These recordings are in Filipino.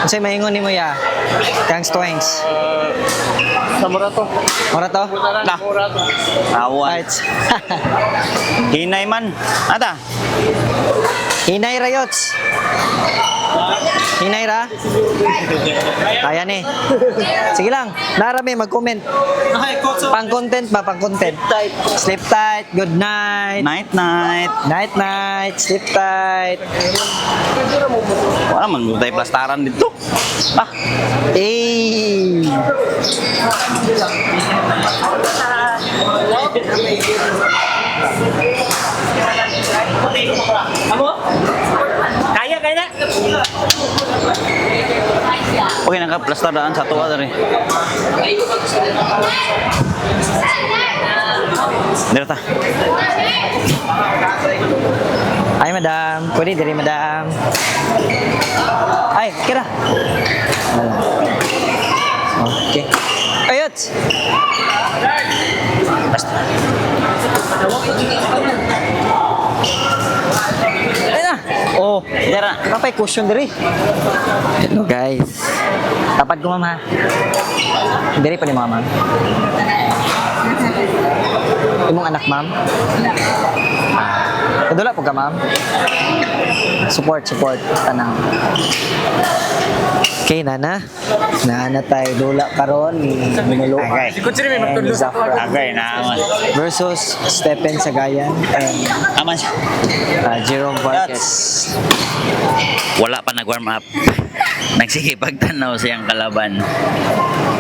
Kasi maingon ni mo ya. Thanks twangs. Sa Morato. Ora to? Na. Awan. Right. Hinay man. Ata. Hinay rayots. Hinay ra. Kaya ni. Sige lang. Narami mag-comment. Pang-content ba? Pang-content. Sleep tight. Good night. Night night. Night night. Sleep tight. Wala man tayo plastaran dito. Ah. Eh. Kaya na. Okay, naka-plastardaan sa tuwa dari. Dito ta. Ay, madam. Pwede diri, madam. Ay, kira. Okay. Ayot. Basta. Ay na. Oh, Dara. kapay cushion diri. Hello, guys. Tapad ko, ma'am, ha? Diri pa ni mama. Imong anak, ma'am? Kadula po ka, ma'am? Support. Tanang. Okay, nana. Nana tayo dula karon ni Minulo. Agay. And Zafra Agay na aman. versus Stephen Sagayan and Aman siya. Jerome Vargas. Wala pa nag-warm up. Nagsikipagtanaw siyang kalaban.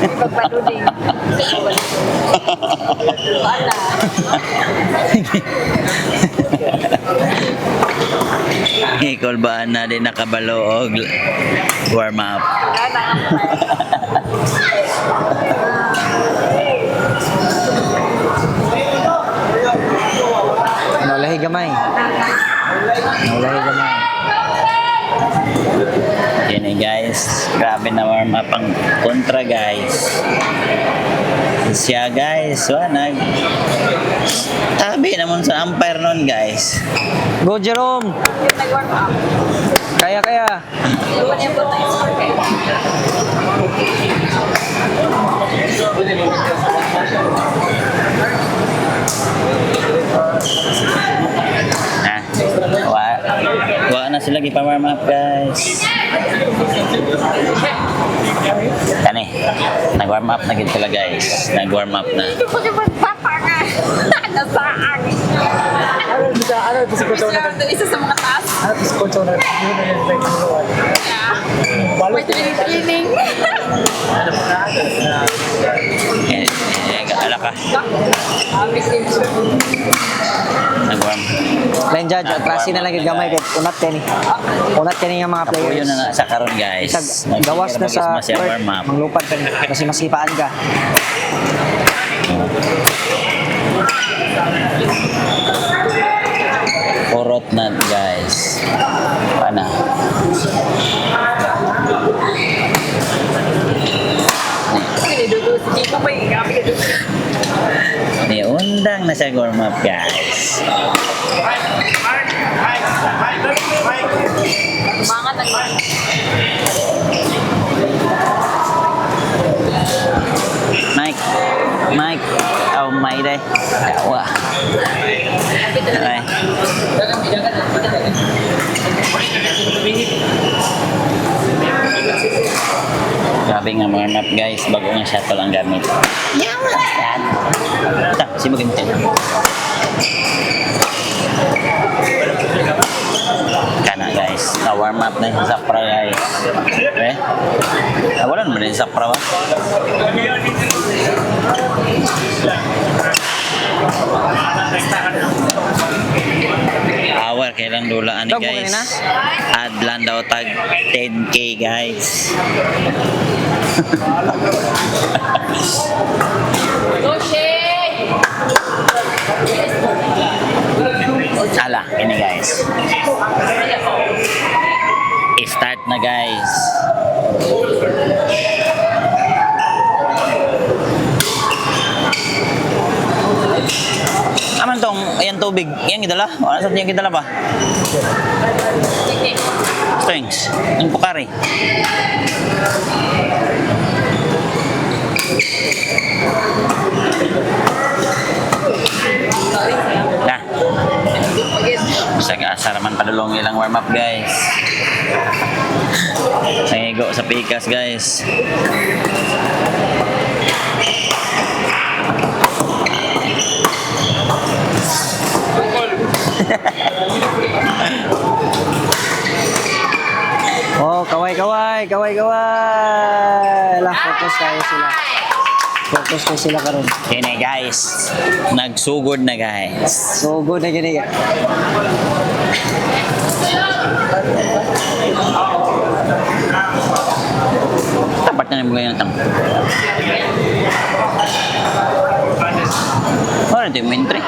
Pagpaduding. Ikol ba na din nakabalo og warm up? Naulahi gamay. Yun eh guys, grabe na warm up ang kontra guys. Siya guys, nag tabi naman sa umpire nun guys. Go, Jerome! Nag-warm up. Kaya. Luwan yung punta yung score kayo. Ha? Wa na sila gipa-warm up guys. Kani, nag-warm up na gid sila guys. Nag-warm up na. Ito po yung magpapangan. Nasaan. Isa sa mga taas. May training. Ala ka. Nag-warm. Len judge, klase na lagi gamay kay unat kani. Unat kani nga mga Kapuyo players. na na sa karon guys. Isag gawas na sa siya court, warm up. manglupad ka kasi masipaan ka. Kurot na guys. Pana. Ni undang na siya warm up guys. Mga nag-warm up. Mike. Oh, may day. Wah. Ay. Grabe nga warm up guys, bago nga shuttle ang gamit. Yan. Ito, simugin mo. Kana guys, na warm up na yung Zafra guys. Wala naman yung Zafra ba? Awar kailang dulaan ni Dog mo guys. kanina? Adlan daw tag 10k guys. Go, Shay! Ala, ini guys. I-start na guys. Aman tong, ayan tubig. Yan gidala. Wala sa tiyang gidala ba? Sige. Thanks. Ang pukari. Nah. Bisa asar man padulong ilang warm up guys. Sangigo sa pikas guys. Oh, kaway. Lah, focus kayo sila. Focus kayo sila karon. Kini guys, nagsugod na guys. So good na gini. Tapat na mga yung tang. Oh, ito yung entry.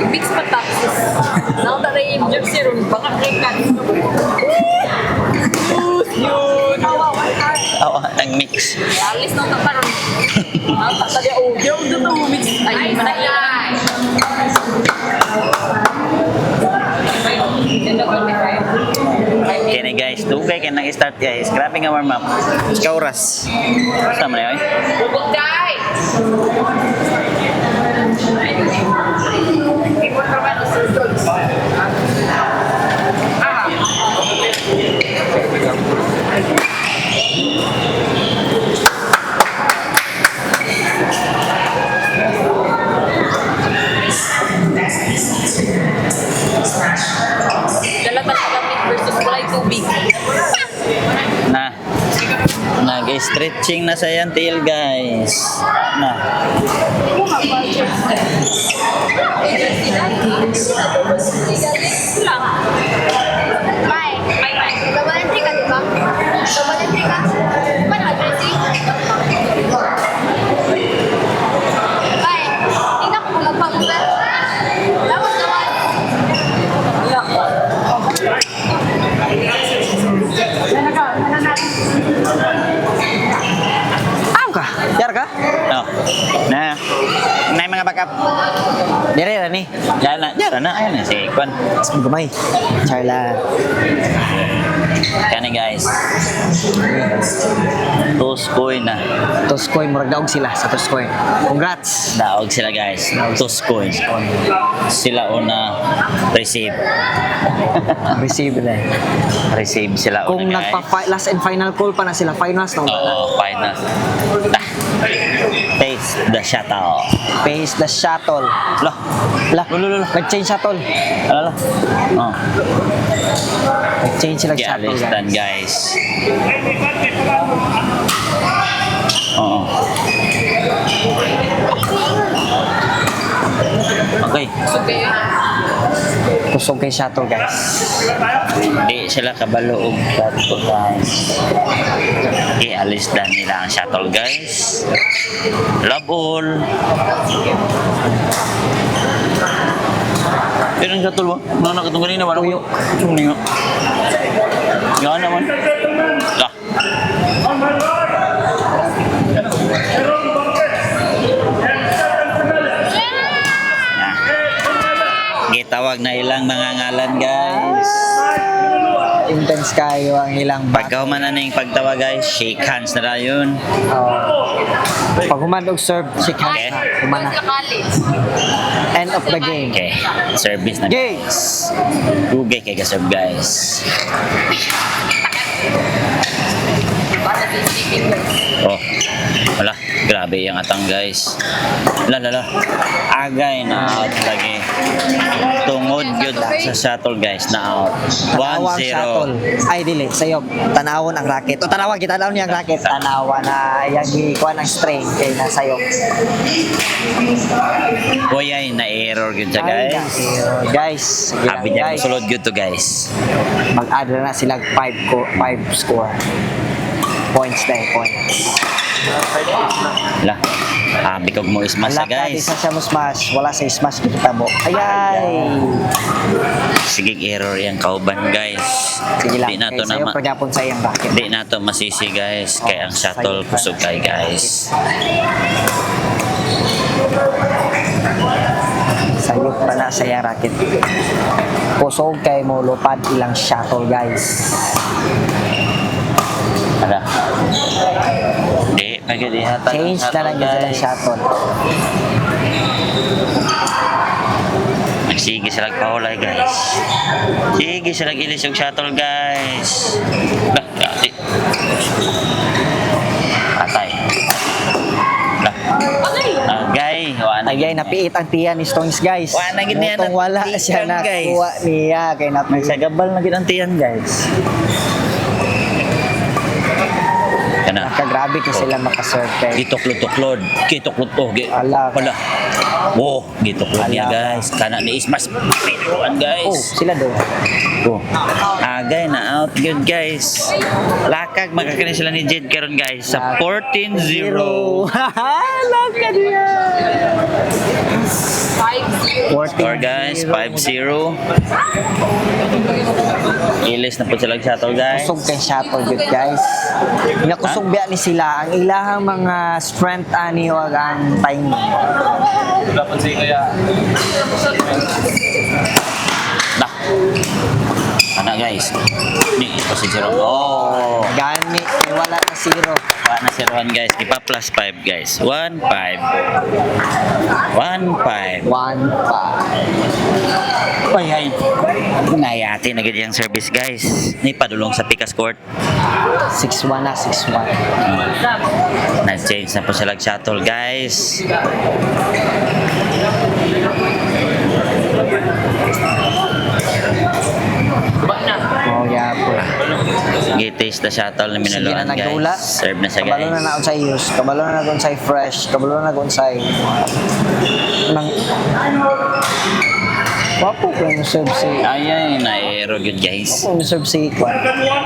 Mix patatas. Now that I inject serum, baka rekan. Yun. Oo, nag-mix. Alis na ito parang. Tadi audio udah tuh mix. Ay, mana yan? Kini guys, dugay kay nag-start guys. Grabe nga warm up. Ikaw oras. Sama na yun. Bubog guys. Dala talaga meat versus kulay tubig. Na. Nag-stretching na sa yan tail guys. Na. Mai, double entry ka, di ba? Double entry ka? Paano dressing? Mai, tingnan ko kung magpag-uber. Dapat naman. Aw ka. Yar ka? No. Na. Na yung mga backup. Dire ra ni. Diyan na. Ayan na si Kwan. Gamay. Charla. Kani guys. Tuskoy na. Tuskoy murag daog sila sa Tuskoy. Congrats. Daog sila guys. Tuskoy. Sila una receive. Receive na. Receive sila una Kung guys. last and final call pa na sila, finals na. Oo, final. Taste the shuttle. Pace the shuttle. Lah. Lah. Nag-change shuttle. Ala. Oh. Nag-change sila shuttle. Gialistan guys. Oo. Okay. Okay. Kusog kay shuttle guys. Di sila kabalo og shuttle guys. Gialistan nila ang shuttle guys. Love all. Pero ang shuttle ba? Mga nakatong kanina ba? Tuyo. Tuyo. Yan naman. Lah. Gitawag na ilang mga ngalan guys. Intense kayo ang ilang Pagka humanan na yung pagtawa guys, shake hands na lang yun. Pag humandog serve, shake hands Okay. na. Humana. College. End of the game. Okay, service na. Games! Dugay kay kaserve guys. Para sa sleeping guys. Oh, wala. Grabe yung atang guys. Lala. Agay na out lagi. Tungod yun sa shuttle guys na out. Tanawang shuttle. 1-0. Ay, dili. Sa'yo, tanawon ang racket. O, tanawa, kita niya ang racket. Tanawa na yung gikuha ng strain kay na sa'yo. Kuya, na-error yun siya Ay, guys. guys, sige lang, Habi niya guys. sulod yun to guys. Mag-add na sila 5 score. Points na points. Wala. Habi kog mo ismas Wala ka, di guys. sa siya mo smash. Wala sa smash kita mo. Ayay! Sige, error yung kauban guys. Sige lang. Di na to Sa'yo, na pagkapon sa iyang racket. Di na to masisi guys. Kaya ang shuttle Sa'yo, kusog kay guys. Sa'yo Nahilot pa na sa iyang racket. Kusog kay mo lupad ilang shuttle guys. Ala. Di, pagkadihatan. Change na lang yun silang shuttle. Sige sila paulay guys. Sige sila ilis yung shuttle guys. Lah, yati. Patay. Lah. Agay, wala. Agay, napiit ang tiyan ni Stones guys. Wala gid niya Mutong wala napiitan, siya guys. nakuha niya kay napiit. Nagsagabal na ginantiyan guys. Kana. Nakagrabe ko sila makaserve kay. Gituklod-tuklod. Gituklod. Oh, Ala. Wala. Wow, gituklod niya Ala. guys. Kana ni Ismas. Pinuan guys. Oh, sila do. Oh. Agay na out good guys. Lakag magkakaroon sila ni Jed karon guys sa 14-0. Lakad niya. 5-0. Score guys 5-0. Ilis na po sila shuttle guys. Kusog kay shuttle good guys. Nakusog biya ni sila ang ilahang mga strength ani o ang timing. Dah. Ana guys. Ni ito si Jerome. Oh. Gani kay wala na zero. Wala na si Rohan guys. Ipa plus 5 guys. 1-5. 1-5. 1-5. Ay ay. Nayati na gid yung service guys. Ni padulong sa Picas Court. 6-1 na 6-1. Nag-change na po sila shuttle guys. Oh yeah po. Gitis na shuttle na Sige na minaluan nagdula. guys. Serve na siya Kabalo na guys. na unsay use. Kabalo na na unsay fresh. Kabalo na na unsay nang Wapo ko yung serve si Ay ay na-aero good guys. yung serve si Kwan.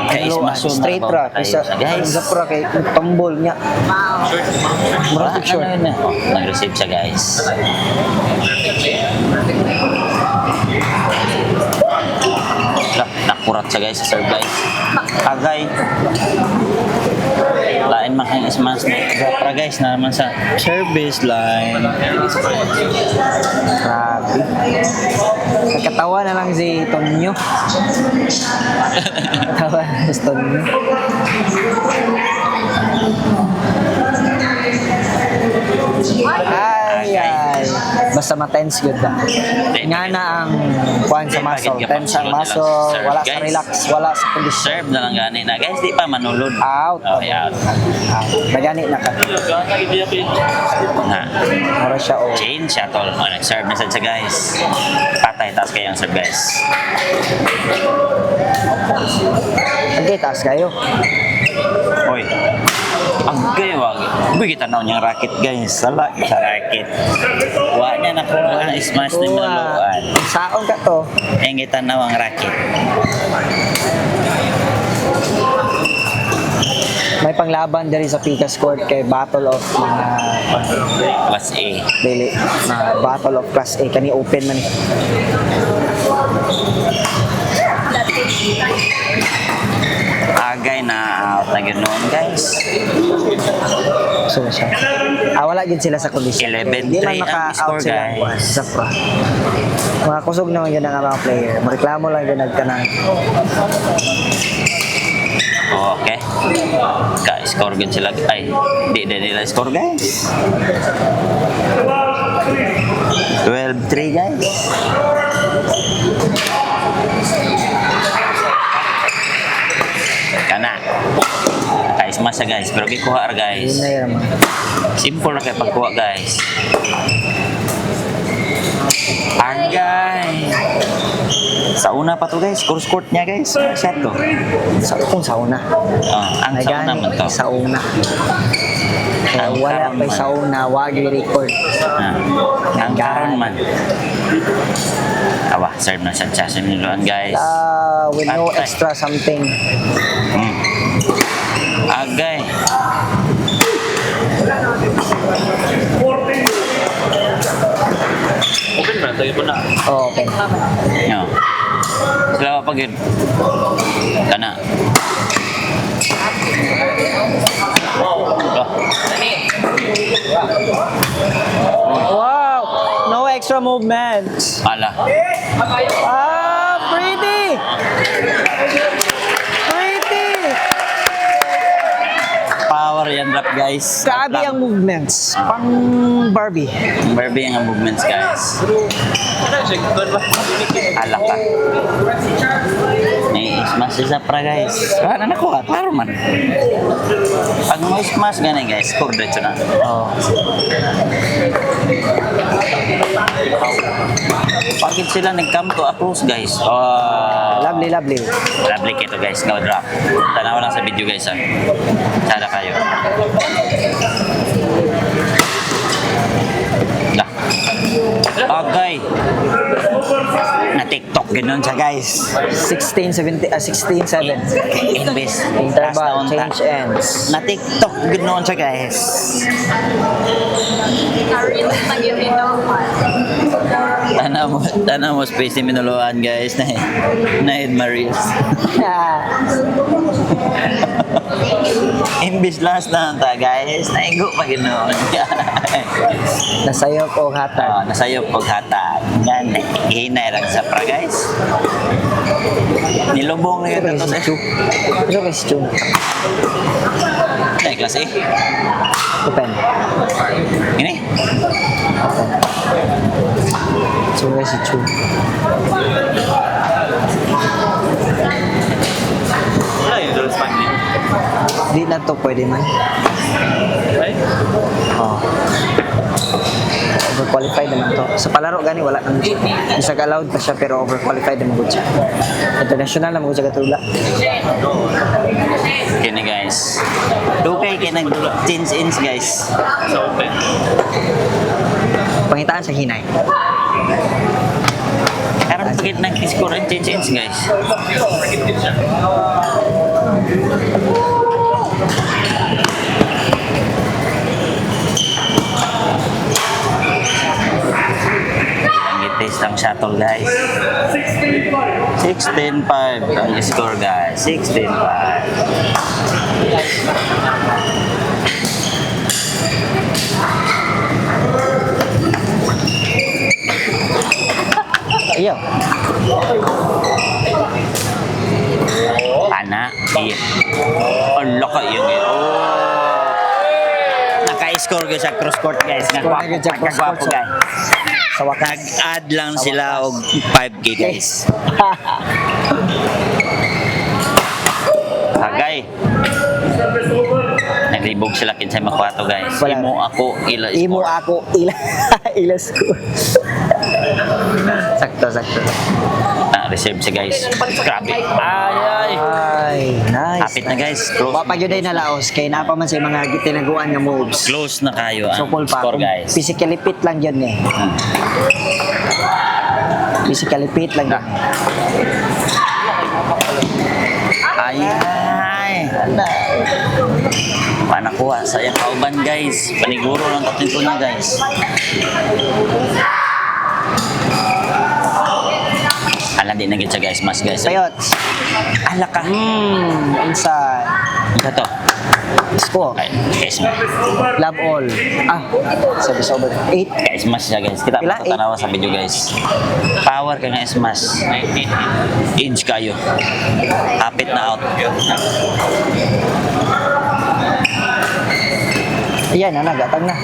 Guys, Hello, masuma straight ba ra tayo kaysa sa guys? sa pra kay tumble niya. Wala Murag short. na. Oh, nag-receive siya guys. Nakurat siya guys sa serve guys. Agay. Lain makang ismas na para guys na naman sa service line. Grabe. Nagkatawa na lang si Tonyo. Nagkatawa na si Tonyo. Ay, ay. Basta ma-tense good na. Nga na ang kuhan sa muscle. Tense ang muscle. Wala sa relax. Wala sa condition. Serve na lang gani na guys. Di pa manulod. Out. Okay, out. Nagani na ka. Na. Mura siya o. Chain shuttle. Oh, nag-serve na siya guys. Patay. Taas kayang serve guys. Okay, taas kayo. Hoy. Agay wag. Uy, kita na niyang racket guys. Sala sa racket. Wa niya nakuha ang smash na minaluan. Saon ka to. Yang kita na ang racket. May panglaban diri sa Picas Court kay Battle of mga Class A. dili na Battle of Class A kani open man ni. Agay na out na ganoon guys. So na siya. Wala gid sila sa condition. 11-3 Di man ang maka-out score, sila guys. sa pro. Mga kusog naman yun ang mga player. Mareklamo lang yun nagkanang. Okay. Ka-score gud sila. Ay, di nila score guys. 12-3 guys. Kana. Ka-smash siya guys. Pero kikuha ra Yun guys. na yun man. Simple na kayo pagkuha guys. Agay. Sa una pa to guys. Course court niya guys. Shot to. Kung sa una. Ang sa una man to. Sa una. Kaya Ang wala karon pa man. sa una, wag i-record. Ang karon man. Awa, serve na siya sa niluan guys. With no Patay. extra something. Agay. Open ba? Tayo po na. Oh, okay. Yo. Sila pa gid. Kana. Oh. Wow! No extra movements. Ala. Pretty! Pretty! Power yan rap guys. Grabe ang movements. Pang Barbie. Barbie ang movements guys. Ala ka. May ismas isa pra guys. Ano nakuha? Klaro man. Pag mo ismas gani guys, score dito na. Oh. Pagit sila nag-come to approach guys. Oh. Lovely, lovely. Lovely kito guys, no drop. Tanaw lang sa video guys ha. Sada kayo. Lah. Okay. Na TikTok ganun siya guys. 16-7. Imbes. Interval, change ends. Na TikTok ganun siya guys. Tanaw mo space ni minuluan guys na Ed Marius. Imbis last na ta guys, naigo pa ganoon. Nasayo ko hatag. Nasayo pag hatag. Yan, hinay lang sa pra guys. Nilubong na yun ito sa Ito kay si Chu. Ay, klase. Open. Ini? Ito kay si Chu. Wala yung Dolls Family. Di na to pwede man. Right? Oh. Overqualified naman to. Sa palaro gani wala nang isa allowed pa siya pero overqualified naman gud siya. International naman gud siya katula. Kini guys. Dukay kay nagdulot 10 inch guys. So open. Pangitaan sa hinay. Karon pagit nag-score ang 10 inch guys. Test ang shuttle guys. 16-5 ang score guys. 16-5. Iyo. Ana, iya. Ang laka yung naka-score guys sa cross court guys. Nagwapo guys. Sa wakas. Nag-add lang sila og 5K guys. Hagay. Naglibog sila kinsay makwato guys. Wala. Imo ako Ilas ko. Sakto. Na-reserve si guys. Grabe. Ay. Ay, nice. Hapit na guys. Close. Wa pa gyud ay nalaos kay napa man sa mga tinaguan nga moves. Close na kayo ang Sukol pa. score guys. Physically fit lang yun eh. Physically fit lang yun. Ay. Panakuha sa iyang kauban guys. Paniguro lang tatlong na guys. Ala di na gid siya guys, mas guys. Sayot. Ala ka. Inside. Ito to. Score. Okay, guys. Love all. Sabi sa over. 8. Guys, mas siya guys. Kita Pila? patanawa sa video guys. Power ka nga smash. 19 inch kayo. Hapit na out. Ayan, nagatag na.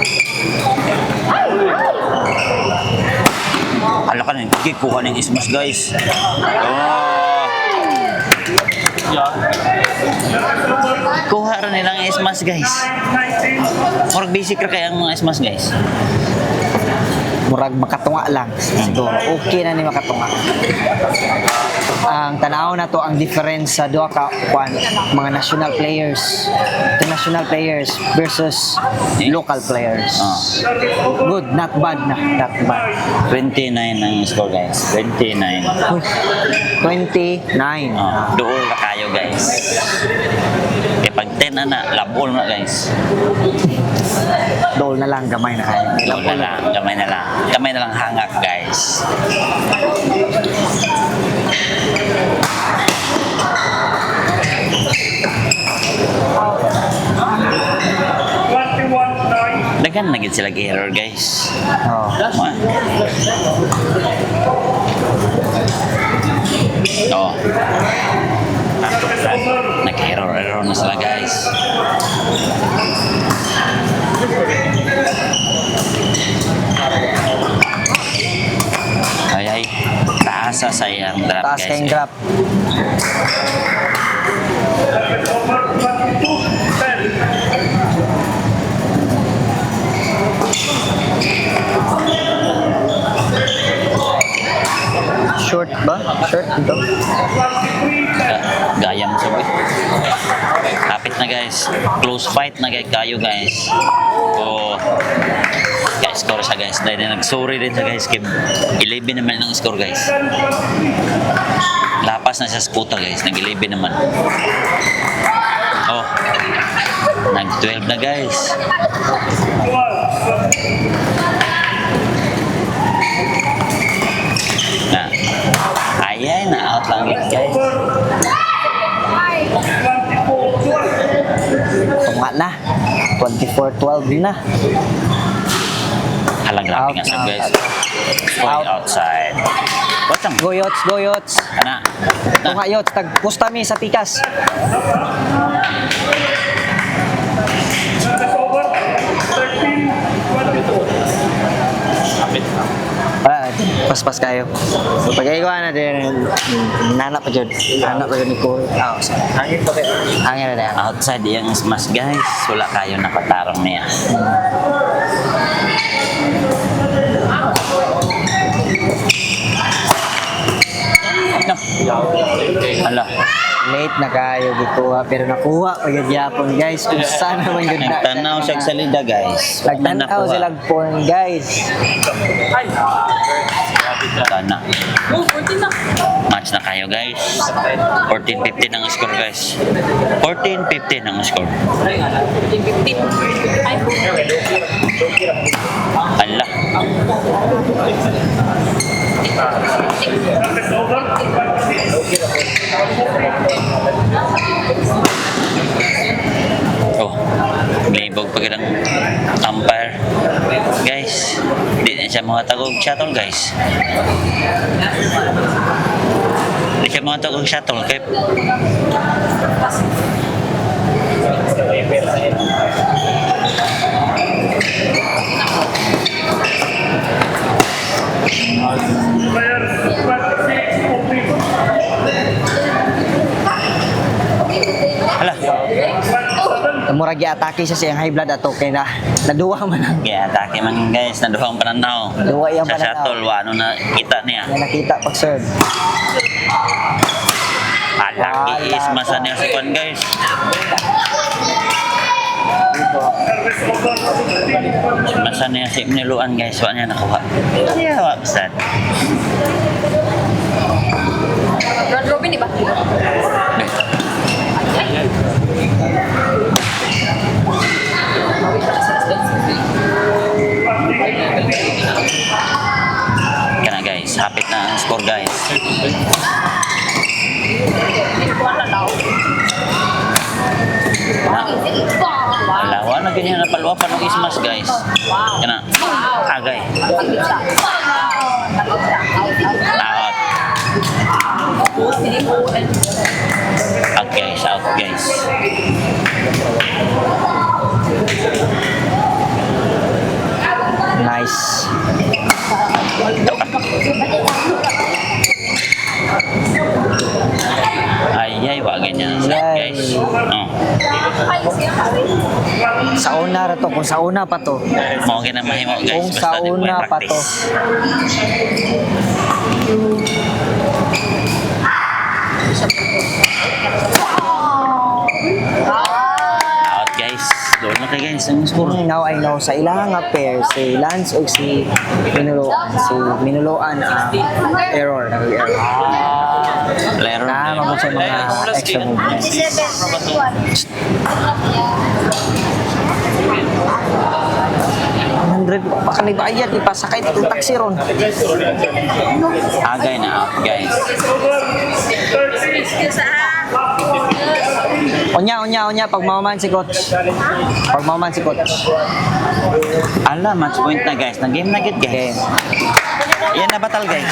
Ala ka nang kikuha ng smash guys. Oh. Kuha rin nilang smash guys. Murag basic ra kaya ang mga smash guys. Murag makatunga lang. Siguro. Okay na ni makatunga. Ang tanaw na to ang difference sa duha ka mga national players. International players versus local players. Good, not bad na. Not bad. 29 ang score guys. 29. Uy, 29. Dool na kayo guys. Kaya pag 10 na, labol na guys. Dol na lang, gamay na kayo. Dool na lang, gamay na lang. Gamay na lang hangak guys. Daghan na gid sila error guys. Oh. Oh. Nag-error na sila guys. Ay, taas sa sayang drop Taas guys. kayong drop. Short ba? Short ito. Gaya mo sabi. Kapit na guys. Close fight na kayo guys. Oh. Guys, score siya guys. Dahil nag-sorry din siya guys. 11 naman ang score guys. Lapas na siya sa puta guys. Nag-11 naman. Oh. Nag-12 na guys. Na. Ayan, na-out lang yun guys. Tunga na. 24-12 na. Halang grabe Out nga siya na. guys. Going outside. What's ang Go Yots, go Yots. Ana. Tunga Yots, tagpusta mi sa pikas. Wala, pas-pas kayo. Pag-igawa na din, nanap pa dyan. Nanap pa dyan ni Cole. Hangin pa kayo. Hangin na din. Outside yung smash guys. Wala kayo nakatarong niya. No. Hala. Late na kayo gikuha, pero nakuha pa yun yapon guys. Kung saan naman yun na. Nagtanaw siya sa salida guys. Nagtanaw sila porn guys. Tana. Match na kayo guys. 14-15 ang score guys. 14-15 ang score. Hala. Oh, libog pa ng umpire. Guys, di na siya mga tagog shuttle guys. Di siya mga tagog shuttle kaya hala. Murag atake siya siyang high blood ato kay na naduwa man ang Kaya atake man guys, naduhang pananaw. Duwa yung Sa pananaw. shuttle, wano na kita niya. na nakita pag serve. Alaki is masa niya sa kwan guys. Masa niya si Mniluan guys, wala niya nakuha. Yeah, wala basta. Round robin, di ba? Kana guys, hapit na ang score guys. Wala, wala ganyan na palwa pa ng ismas guys. Kana, agay. Out. Out guys, out guys. Nice. Ay, wag ganyan sa guys. Oh. Sa una ra to, kung sa una pa to. Mo gina mahimo guys. Kung sa di mo una pa to. practice. Out guys. Doon na kay guys ang score. Now I know sa ilang nga pair, si Lance o si Minuloan error. Nag-error. Lero. Na mo sa mga extra movements. 100 baka may bayad ipasakay itong taxi ron. Agay na out guys. Unya, pag mauman si coach. Pag mauman si coach. Ala, match point na guys. Nag-game na gid Okay. guys. Yan na batal guys.